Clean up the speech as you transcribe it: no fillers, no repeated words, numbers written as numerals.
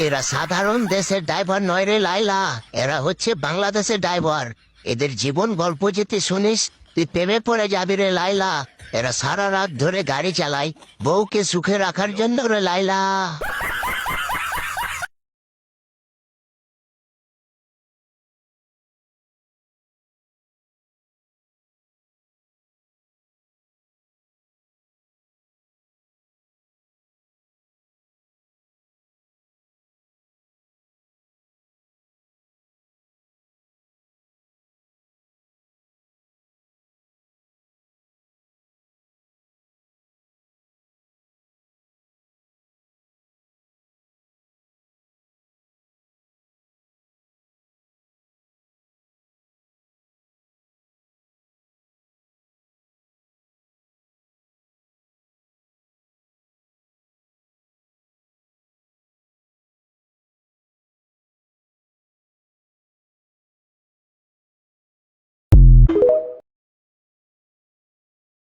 এরা সাধারণ দেশের ড্রাইভার নয় রে লাইলা, এরা হচ্ছে বাংলাদেশের ড্রাইভার। এদের জীবন গল্প যদি শুনিস তুই প্রেমে পড়ে যাবি রে লাইলা। এরা সারা রাত ধরে গাড়ি চালায় বউকে সুখে রাখার জন্য রে লাইলা।